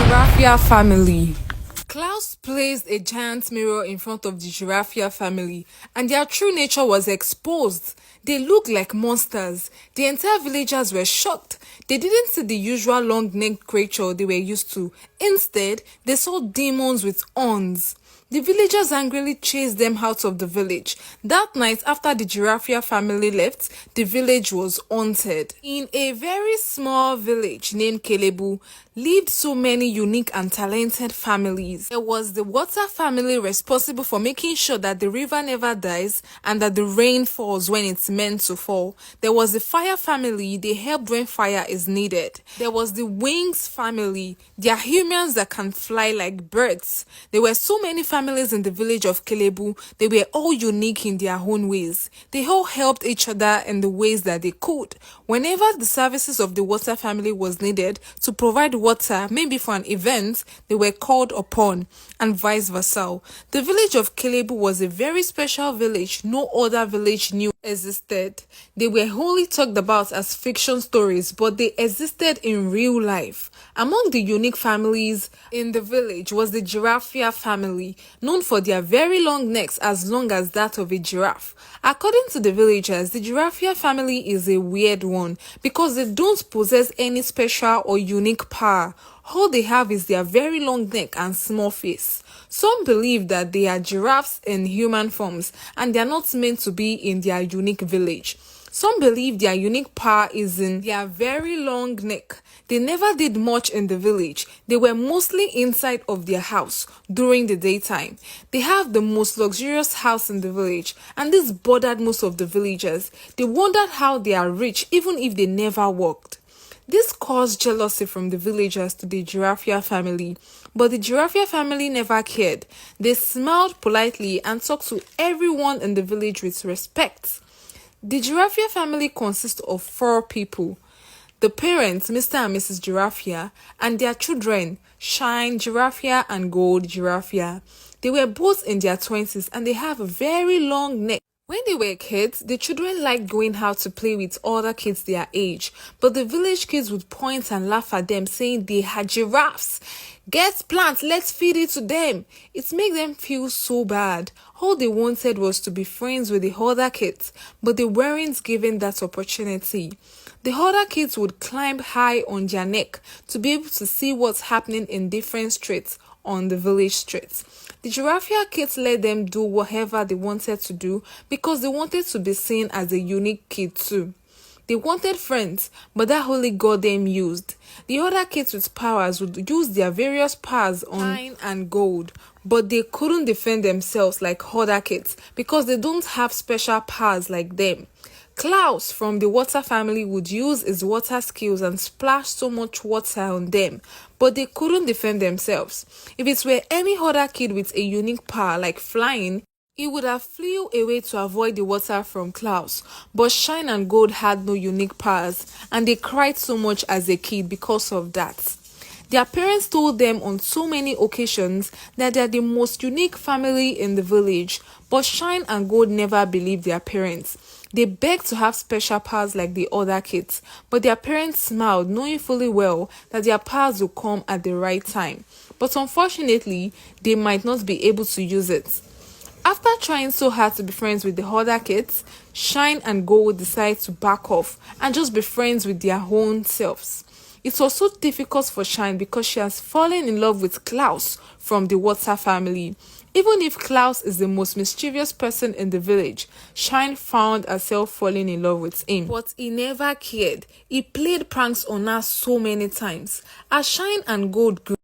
Giraffia family. Klaus placed a giant mirror in front of the Giraffia family, and their true nature was exposed. They looked like monsters. The entire villagers were shocked. They didn't see the usual long-necked creature they were used to. Instead, they saw demons with horns. The villagers angrily chased them out of the village. That night, after the Giraffia family left, the village was haunted. In a very small village named Kelebu, lived so many unique and talented families. There was the water family, responsible for making sure that the river never dies and that the rain falls when it's meant to fall. There was the fire family, they helped when fire is needed. There was the wings family, they are humans that can fly like birds. There were so many families in the village of Kelebu. They were all unique in their own ways. They all helped each other in the ways that they could. Whenever the services of the water family was needed to provide water, maybe for an event, they were called upon, and vice versa. The village of Kelebu was a very special village no other village knew existed. They were wholly talked about as fiction stories, but they existed in real life. Among the unique families in the village was the Giraffia family, known for their very long necks as long as that of a giraffe. According to the villagers, the Giraffia family is a weird one because they don't possess any special or unique power. All they have is their very long neck and small face. Some believe that they are giraffes in human forms and they are not meant to be in their unique village. Some believe their unique power is in their very long neck. They never did much in the village. They were mostly inside of their house during the daytime. They have the most luxurious house in the village, and this bothered most of the villagers. They wondered how they are rich even if they never worked. This caused jealousy from the villagers to the Giraffia family, but the Giraffia family never cared. They smiled politely and talked to everyone in the village with respect. The Giraffia family consists of 4 people. The parents, Mr. and Mrs. Giraffia, and their children, Shine Giraffia and Gold Giraffia. They were both in their 20s and they have a very long neck. When they were kids, the children liked going out to play with other kids their age, but the village kids would point and laugh at them, saying they had giraffes. Get plants, let's feed it to them. It made them feel so bad. All they wanted was to be friends with the other kids, but they weren't given that opportunity. The other kids would climb high on their neck to be able to see what's happening in different streets on the village streets. The Giraffia kids let them do whatever they wanted to do because they wanted to be seen as a unique kid too. They wanted friends, but that only got them used. The other kids with powers would use their various powers on Shine and Gold, but they couldn't defend themselves like other kids because they don't have special powers like them. Klaus from the water family would use his water skills and splash so much water on them, but they couldn't defend themselves. If it were any other kid with a unique power like flying, he would have flew away to avoid the water from Klaus. But Shine and Gold had no unique powers, and they cried so much as a kid because of that. Their parents told them on so many occasions that they are the most unique family in the village, but Shine and Gold never believed their parents. They begged to have special powers like the other kids, but their parents smiled, knowing fully well that their powers would come at the right time. But unfortunately, they might not be able to use it. After trying so hard to be friends with the other kids, Shine and Gold decided to back off and just be friends with their own selves. It was so difficult for Shine because she has fallen in love with Klaus from the water family. Even if Klaus is the most mischievous person in the village, Shine found herself falling in love with him. But he never cared. He played pranks on her so many times. As Shine and Gold grew,